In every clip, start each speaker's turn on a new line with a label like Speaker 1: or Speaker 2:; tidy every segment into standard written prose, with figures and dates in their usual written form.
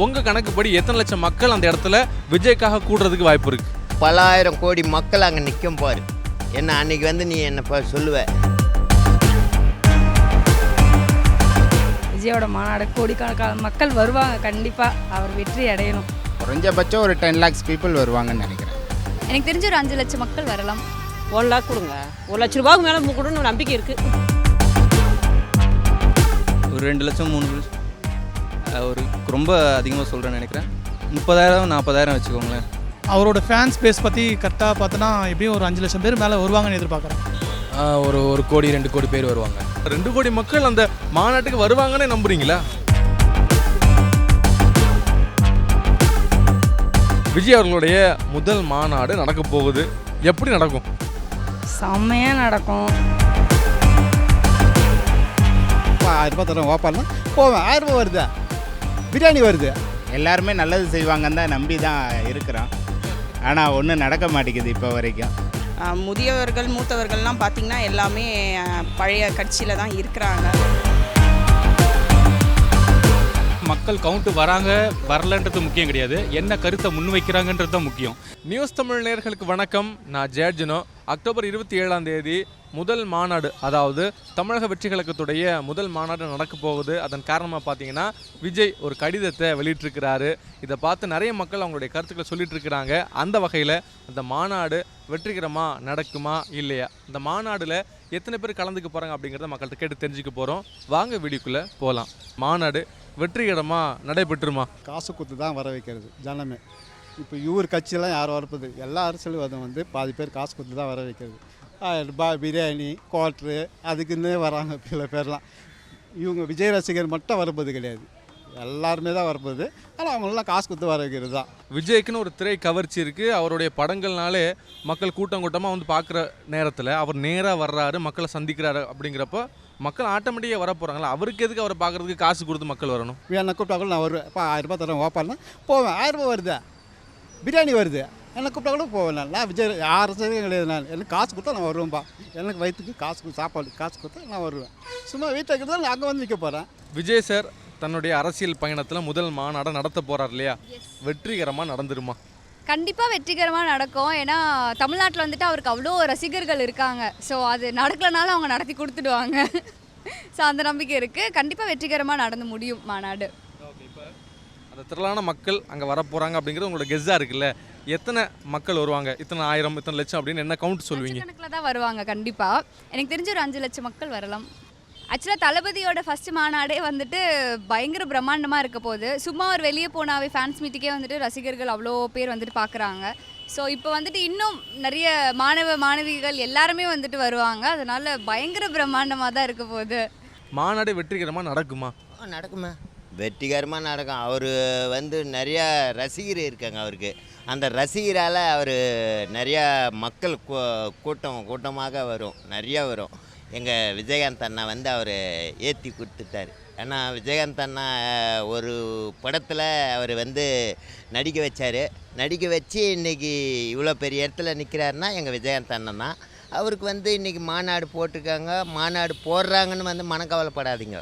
Speaker 1: உங்கள் கணக்குப்படி எத்தனை லட்சம் மக்கள் அந்த இடத்துல விஜய்க்காக கூடுறதுக்கு வாய்ப்பு இருக்குது?
Speaker 2: பல ஆயிரம் கோடி மக்கள் அங்கே நிற்கும் பாரு. என்ன அன்னைக்கு வந்து நீ என்ன சொல்லுவ?
Speaker 3: விஜயோட மாநாடு கோடிக்கணக்கான மக்கள் வருவாங்க. கண்டிப்பாக அவர் வெற்றி அடையணும்.
Speaker 4: குறைஞ்சபட்சம் ஒரு 10 lakhs people வருவாங்கன்னு நினைக்கிறேன்.
Speaker 5: எனக்கு தெரிஞ்ச ஒரு 5 லட்சம் மக்கள் வரலாம்.
Speaker 6: 1 lakh கொடுங்க. 1 லட்ச ரூபாய்க்கு மேலே கொடுன்னு நம்பிக்கை இருக்குது.
Speaker 7: ஒரு 2 லட்சம் 3 லட்சம் ஒரு ரொம்ப அதிகமாக சொல்கிறேன்னு நினைக்கிறேன். 30,000 40,000 வச்சுக்கோங்களேன்.
Speaker 8: அவரோட ஃபேன்ஸ் பேஸ் பற்றி கரெக்டாக பார்த்தோன்னா எப்படியும் ஒரு 5 லட்சம் பேர் மேலே வருவாங்கன்னு எதிர்பார்க்குறேன்.
Speaker 1: ஒரு கோடி 2 கோடி பேர் வருவாங்க. 2 கோடி மக்கள் அந்த மாநாட்டுக்கு வருவாங்கன்னு நம்புறீங்களா? விஜய் அவர்களுடைய முதல் மாநாடு நடக்க போகுது. எப்படி நடக்கும்?
Speaker 3: செம்மையாக நடக்கும்.
Speaker 4: 1000 ரூபாய் தரோம் ஓப்பாலாம் போவேன். 1000 ரூபாய் வருது, பிரியாணி வருது. எல்லாருமே நல்லது செய்வாங்கன்னு தான் நம்பி தான் இருக்கிறோம். ஆனால் ஒன்றும் நடக்க மாட்டேங்குது இப்போ வரைக்கும்.
Speaker 6: முதியவர்கள் மூத்தவர்கள்லாம் பார்த்திங்கன்னா எல்லாமே பழைய கட்சியில் தான் இருக்கிறாங்க.
Speaker 9: மக்கள் கவுண்ட் வராங்க வரலன்றது முக்கியம் கிடையாது, என்ன கருத்தை முன்வைக்கிறாங்கன்றது தான் முக்கியம்.
Speaker 1: நியூஸ் தமிழ் நேயர்களுக்கு வணக்கம். நான் ஜெயர்ஜினோ. அக்டோபர் 27 முதல் மாநாடு, அதாவது தமிழக வெற்றி கழகத்துடைய முதல் மாநாடு நடக்க போகுது. அதன் காரணமாக பார்த்தீங்கன்னா விஜய் ஒரு கடிதத்தை வெளியிட்டிருக்கிறாரு. இதை பார்த்து நிறைய மக்கள் அவங்களுடைய கருத்துக்களை சொல்லிட்டு இருக்கிறாங்க. அந்த வகையில் அந்த மாநாடு வெற்றிகரமாக நடக்குமா இல்லையா, இந்த மாநாடில் எத்தனை பேர் கலந்துக்க போகிறாங்க அப்படிங்கிறத மக்கள்கிட்ட கேட்டு தெரிஞ்சுக்க போகிறோம். வாங்க வீடியோக்குள்ளே போகலாம். மாநாடு வெற்றிகரமாக நடைபெற்றுமா?
Speaker 10: காசு கொடுத்து தான் வர வைக்கிறது ஜனமே. இப்போ இவர் கட்சியெல்லாம் யாரும் வரப்போது, எல்லா அரசியல்வாதம் வந்து பாதி பேர் காசு கொடுத்து தான் வர வைக்கிறது. 1000 ரூபாய் பிரியாணி குவாட்ரு அதுக்குன்னே வராங்க சில பேர்லாம். இவங்க விஜய் ரசிகர் மட்டும் வரப்போது கிடையாது, எல்லாருமே தான் வரப்போகுது. ஆனால் அவங்களெலாம் காசு கொடுத்து வர வைக்கிறது தான்.
Speaker 1: விஜய்க்குன்னு ஒரு திரை கவர்ச்சி இருக்குது. அவருடைய படங்கள்னாலே மக்கள் கூட்டம் கூட்டமாக வந்து பார்க்குற நேரத்தில் அவர் நேராக வர்றாரு, மக்களை சந்திக்கிறாரு. அப்படிங்கிறப்போ மக்கள் ஆட்டோமேட்டிக்காக வர போகிறாங்களா? அவருக்கு எதுக்கு அவரை பார்க்குறதுக்கு காசு கொடுத்து மக்கள் வரணும்?
Speaker 10: என்ன கூப்பிட்டாங்களும் நான் வருவேன். 1000 ரூபாய் தரேன் ஓப்பாலாம் போவேன். 1000 ரூபாய் வருது, பிரியாணி வருது, என்னை கூப்பிட்டா கூட போவேன். நான் விஜய் யார் ரசிகரும் கிடையாது. நான் எனக்கு காசு கொடுத்தா நான் வருவேன்ப்பா. எனக்கு வயிற்றுக்கு காசு சாப்பாடு காசு கொடுத்தா நான் வருவேன். சும்மா வீட்டில் இருக்கிறதால நான் அங்கே வந்து நிற்க போகிறேன்.
Speaker 1: விஜய் சார் தன்னுடைய அரசியல் பயணத்தில் முதல் மாநாடை நடத்த போகிறார் இல்லையா? வெற்றிகரமாக நடந்துருமா?
Speaker 5: கண்டிப்பாக வெற்றிகரமாக நடக்கும். ஏன்னா தமிழ்நாட்டில் வந்துட்டு அவருக்கு அவ்வளோ ரசிகர்கள் இருக்காங்க. ஸோ அது நடக்கலனாலும் அவங்க நடத்தி கொடுத்துடுவாங்க. ஸோ அந்த நம்பிக்கை இருக்குது. கண்டிப்பாக வெற்றிகரமாக நடந்து முடியும் மாநாடு.
Speaker 1: இப்போ அந்த திரளான மக்கள் அங்கே வரப்போகிறாங்க அப்படிங்கிறது உங்களோட கெஸ்ஸாக இருக்குல்ல? எத்தனை மக்கள் வருவாங்க? இத்தனை 1000 இத்தனை லட்சம் அப்படின்னு என்ன கவுண்ட் சொல்லுவீங்க?
Speaker 5: கணக்கில் தான் வருவாங்க கண்டிப்பாக. எனக்கு தெரிஞ்ச ஒரு 5 லட்சம் மக்கள் வரலாம். ஆக்சுவலாக தளபதியோட ஃபஸ்ட்டு மாநாடே வந்துட்டு பயங்கர பிரம்மாண்டமாக இருக்க போகுது. சும்மா ஒரு வெளியே போனாவே ஃபேன்ஸ் மீட்டுக்கே வந்துட்டு ரசிகர்கள் அவ்வளோ பேர் வந்துட்டு பார்க்குறாங்க. ஸோ இப்போ வந்துட்டு இன்னும் நிறைய மாணவிகள் எல்லாருமே வந்துட்டு வருவாங்க. அதனால் பயங்கர பிரம்மாண்டமாக தான் இருக்க போகுது.
Speaker 1: மாநாடு வெற்றிகரமாக நடக்குமா?
Speaker 2: நடக்குமா? வெற்றிகரமாக நடக்கும். அவர் வந்து நிறையா ரசிகர் இருக்காங்க அவருக்கு. அந்த ரசிகரால் அவர் நிறையா மக்கள் கூட்டமாக வரும், நிறையா வரும். எங்கள் விஜயகாந்த் அண்ணா வந்து அவர் ஏற்றி கொடுத்துட்டார். ஏன்னா விஜயகாந்த் அண்ணா ஒரு படத்தில் அவர் வந்து நடிக்க வச்சார். நடிக்க வச்சு இன்றைக்கி இவ்வளோ பெரிய இடத்துல நிற்கிறாருன்னா எங்கள் விஜயகாந்த் அண்ணன் தான். அவருக்கு வந்து இன்றைக்கி மாநாடு போட்டிருக்காங்க. மாநாடு போடுறாங்கன்னு வந்து மனக்கவலைப்படாதீங்க.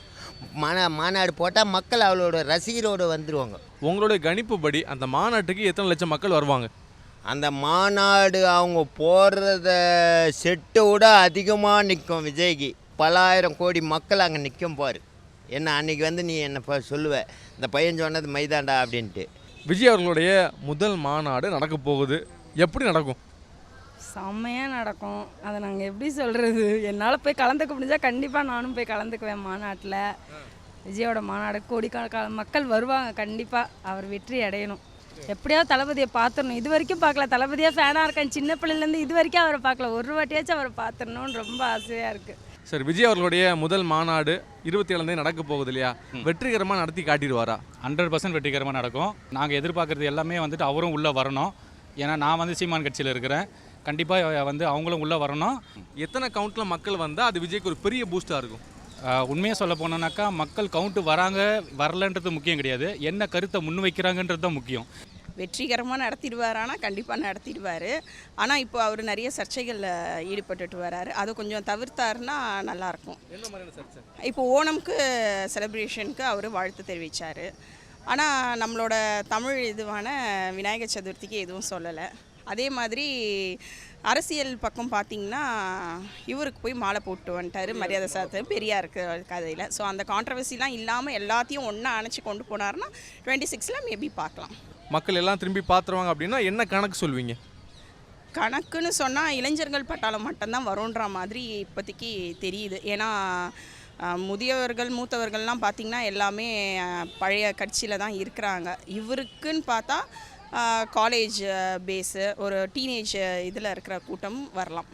Speaker 2: மாநாடு போட்டால் மக்கள் அவளோட ரசிகரோடு வந்துடுவாங்க.
Speaker 1: உங்களுடைய கணிப்புப்படி அந்த மாநாட்டுக்கு எத்தனை லட்சம் மக்கள் வருவாங்க?
Speaker 2: அந்த மாநாடு அவங்க போடுறத செட்டை விட அதிகமாக நிற்கும் விஜய்க்கு. பல ஆயிரம் கோடி மக்கள் அங்கே நிற்கும் பாரு. என்ன அன்றைக்கி வந்து நீ என்ன சொல்லுவ? இந்த பையன் சொன்னது மைதாண்டா அப்படின்ட்டு.
Speaker 1: விஜய் அவர்களுடைய முதல் மாநாடு நடக்க போகுது. எப்படி நடக்கும்?
Speaker 3: செம்மையாக நடக்கும். அதை நாங்கள் எப்படி சொல்கிறது, என்னால் போய் கலந்துக்க முடிஞ்சால் கண்டிப்பாக நானும் போய் கலந்துக்குவேன் மாநாட்டில். விஜயோட மாநாடு கோடிக்கணக்கான மக்கள் வருவாங்க. கண்டிப்பாக அவர் வெற்றி அடையணும். எப்படியாவது தளபதியை பார்த்துடணும். இது வரைக்கும் பார்க்கல. தளபதியாக ஃபேனாக இருக்கேன் சின்ன பிள்ளைலேருந்து. இது வரைக்கும் அவரை பார்க்கல. ஒரு வாட்டியாச்சும் அவரை பார்த்துடணும்னு ரொம்ப ஆசையாக இருக்குது.
Speaker 1: சார், விஜய் அவர்களுடைய முதல் மாநாடு 27 நடக்க போகுது இல்லையா? வெற்றிகரமாக நடத்தி காட்டிடுவாரா?
Speaker 9: 100% வெற்றிகரமாக நடக்கும். நாங்கள் எதிர்பார்க்குறது எல்லாமே வந்துட்டு அவரும் உள்ளே வரணும். ஏன்னா நான் வந்து சீமான் கட்சியில் இருக்கிறேன். கண்டிப்பாக வந்து அவங்களும் உள்ளே வரணும்.
Speaker 1: எத்தனை கவுண்ட்டில் மக்கள் வந்தால் அது விஜய்க்கு ஒரு பெரிய பூஸ்டாக இருக்கும்?
Speaker 9: உண்மையாக சொல்ல போனோன்னாக்கா மக்கள் கவுண்ட் வராங்க வரலன்றது முக்கியம் கிடையாது, என்ன கருத்தை முன்வைக்கிறாங்கன்றது தான் முக்கியம்.
Speaker 6: வெற்றிகரமாக நடத்திடுவார். ஆனால் கண்டிப்பாக நடத்திடுவார். ஆனால் இப்போ அவர் நிறைய சர்ச்சைகளில் ஈடுபட்டுட்டு வராரு. அதை கொஞ்சம் தவிர்த்தாருன்னா நல்லாயிருக்கும்.
Speaker 1: என்ன மாதிரியான சர்ச்சை?
Speaker 6: இப்போ ஓணம்க்கு செலிப்ரேஷனுக்கு அவர் வாழ்த்து தெரிவித்தார். ஆனால் நம்மளோட தமிழ் இதுவான விநாயகர் சதுர்த்திக்கு எதுவும் சொல்லலை. அதே மாதிரி அரசியல் பக்கம் பார்த்திங்கன்னா இவருக்கு போய் மாலை போட்டு வந்துட்டார் மரியாதை சாத்து பெரியாருக்கு கதையில். ஸோ அந்த கான்ட்ரவர்சிலாம் இல்லாமல் எல்லாத்தையும் ஒன்றா அணைச்சி கொண்டு போனார்னா 26ல் மேபி பார்க்கலாம்.
Speaker 1: மக்கள் எல்லாம் திரும்பி பார்த்துருவாங்க அப்படின்னா என்ன கணக்கு சொல்வீங்க?
Speaker 6: கணக்குன்னு சொன்னால் இளைஞர்கள் பட்டாளம் மட்டும்தான் வரும்ன்ற மாதிரி இப்போதைக்கு தெரியுது. ஏன்னா முதியவர்கள் மூத்தவர்கள்லாம் பார்த்திங்கன்னா எல்லாமே பழைய கட்சியில் தான் இருக்கிறாங்க. இவருக்குன்னு பார்த்தா காலேஜ் பேஸு ஒரு டீனேஜ் இதில் இருக்கிற கூட்டம் வரலாம்.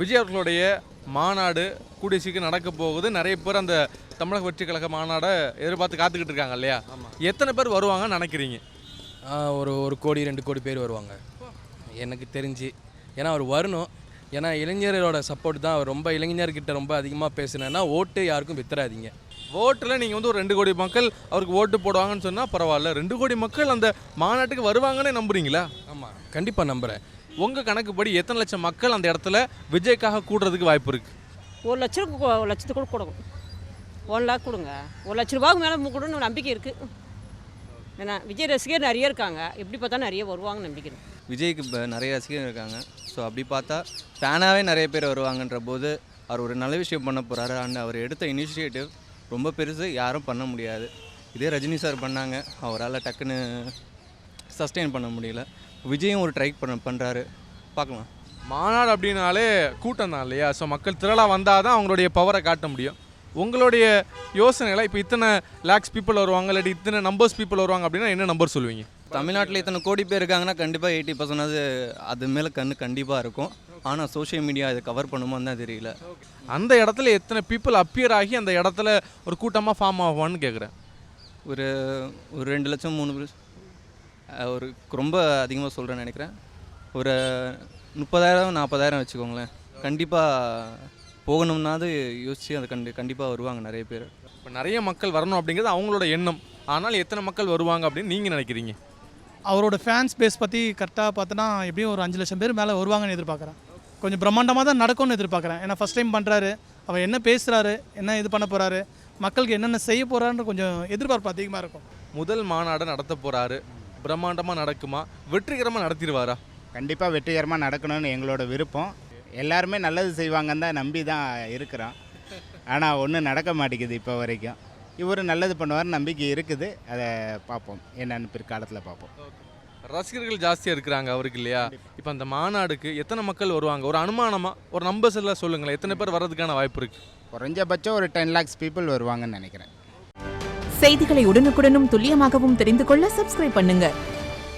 Speaker 1: விஜய் அவர்களுடைய மாநாடு கூடிய சீக்கிரம் நடக்க போகுது. நிறைய பேர் அந்த தமிழக வெற்றி கழக மாநாடை எதிர்பார்த்து காத்துக்கிட்டு இருக்காங்க இல்லையா? எத்தனை பேர் வருவாங்கன்னு நினைக்கிறீங்க?
Speaker 11: ஒரு கோடி 2 கோடி பேர் வருவாங்க எனக்கு தெரிஞ்சு. ஏன்னா அவர் வரணும். ஏன்னா இளைஞரோட சப்போர்ட் தான். அவர் ரொம்ப இளைஞர்கிட்ட ரொம்ப அதிகமாக பேசுனேன்னா ஓட்டு யாருக்கும் வித்துறாதீங்க.
Speaker 1: ஓட்டில் நீங்கள் வந்து ஒரு 2 கோடி மக்கள் அவருக்கு ஓட்டு போடுவாங்கன்னு சொன்னால் பரவாயில்ல. 2 கோடி மக்கள் அந்த மாநாட்டுக்கு வருவாங்கன்னு நம்புறீங்களா?
Speaker 11: ஆமாம், கண்டிப்பாக நம்புகிறேன்.
Speaker 1: உங்கள் கணக்குப்படி எத்தனை லட்சம் மக்கள் அந்த இடத்துல விஜய்க்காக கூடுறதுக்கு வாய்ப்பு இருக்குது?
Speaker 12: 1 லட்சத்துக்கு கூட கொடுக்கும். 1 லேக் கொடுங்க. 1 லட்ச ரூபாய்க்கு மேலே கொடுன்னு நம்பிக்கை இருக்குது. ஏன்னா விஜய் ரசிகர் நிறைய இருக்காங்க. எப்படி பார்த்தாலும் நிறைய வருவாங்கன்னு நம்பிக்கை இருக்குது.
Speaker 7: விஜய்க்கு இப்போ நிறைய ரசிகர் இருக்காங்க. ஸோ அப்படி பார்த்தா ஃபேனாகவே நிறைய பேர் வருவாங்கன்ற போது அவர் ஒரு நல்ல விஷயம் பண்ண போகிறாரு. அண்ட் அவர் எடுத்த இனிஷியேட்டிவ் ரொம்ப பெருசு, யாரும் பண்ண முடியாது. இதே ரஜினி சார் பண்ணாங்க, அவரால் டக்குன்னு சஸ்டெயின் பண்ண முடியல. விஜயும் ஒரு ட்ரை பண்ணுறாரு, பார்க்கலாம்.
Speaker 1: மாநாடு அப்படின்னாலே கூட்டம் தான் இல்லையா? ஸோ மக்கள் திரளாக வந்தால் தான் அவங்களுடைய பவரை காட்ட முடியும். உங்களுடைய யோசனைகளை இப்போ இத்தனை லேக்ஸ் பீப்புள் வருவாங்க இல்லாட்டி இத்தனை நம்பர்ஸ் பீப்புள் வருவாங்க அப்படின்னா என்ன நம்பர் சொல்லுவீங்க?
Speaker 7: தமிழ்நாட்டில் இத்தனை கோடி பேர் இருக்காங்கன்னா கண்டிப்பாக 80% அது மேலே கண்டிப்பாக இருக்கும். ஆனால் சோஷியல் மீடியா இதை கவர் பண்ணுமோன்னு தான் தெரியல.
Speaker 1: அந்த இடத்துல எத்தனை பீப்புள் அப்பியர் ஆகி அந்த இடத்துல ஒரு கூட்டமாக ஃபார்ம் ஆகுவான்னு கேட்குறேன்.
Speaker 7: ஒரு 2 லட்சம் 3 லட்சம், ஒரு ரொம்ப அதிகமாக சொல்கிறேன்னு நினைக்கிறேன். ஒரு 30,000 40,000 வச்சுக்கோங்களேன். கண்டிப்பாக போகணும்னாது யோசித்து அது கண்டிப்பாக வருவாங்க நிறைய பேர்.
Speaker 1: இப்போ நிறைய மக்கள் வரணும் அப்படிங்கிறது அவங்களோட எண்ணம். ஆனால் எத்தனை மக்கள் வருவாங்க அப்படின்னு நீங்கள் நினைக்கிறீங்க?
Speaker 8: அவரோட ஃபேன்ஸ் பேஸ் பற்றி கரெக்டாக பார்த்தோன்னா எப்படியும் ஒரு 5 லட்சம் பேர் மேலே வருவாங்கன்னு எதிர்பார்க்குறேன். கொஞ்சம் பிரம்மாண்டமாக தான் நடக்கும்னு எதிர்பார்க்குறேன். ஏன்னா ஃபஸ்ட் டைம் பண்ணுறாரு. அவர் என்ன பேசுகிறாரு, என்ன இது பண்ண போகிறாரு, மக்களுக்கு என்னென்ன செய்ய போகிறாருன்னு கொஞ்சம் எதிர்பார்ப்பு அதிகமாக இருக்கும்.
Speaker 1: முதல் மாநாடு நடத்த போகிறாரு, பிரம்மாண்டமாக நடக்குமா, வெற்றிகரமாக நடத்திடுவாரா?
Speaker 4: கண்டிப்பாக வெற்றிகரமாக நடக்கணும்னு எங்களோட விருப்பம். எல்லாருமே நல்லது செய்வாங்கன்னு தான் நம்பி தான் இருக்கிறோம். ஆனால் ஒன்றும் நடக்க மாட்டேங்குது இப்போ வரைக்கும். இவர் நல்லது பண்ணுவார் நம்பிக்கை இருக்குது. அதை பார்ப்போம், என்னென்னு பிற்காலத்தில் பார்ப்போம்.
Speaker 1: ரசிகர்கள் ஜாஸ்தியாக இருக்கிறாங்க அவருக்கு இல்லையா? இப்போ அந்த மாநாடுக்கு எத்தனை மக்கள் வருவாங்க? ஒரு அனுமானமாக ஒரு நம்பர்ஸ் எல்லாம் சொல்லுங்களேன். எத்தனை பேர் வர்றதுக்கான வாய்ப்பு இருக்குது?
Speaker 4: குறைஞ்சபட்சம் ஒரு 10 lakhs people வருவாங்கன்னு நினைக்கிறேன்.
Speaker 13: செய்திகளை உடனுக்குடனும் துல்லியமாகவும் தெரிந்து கொள்ள சப்ஸ்கிரைப் பண்ணுங்க.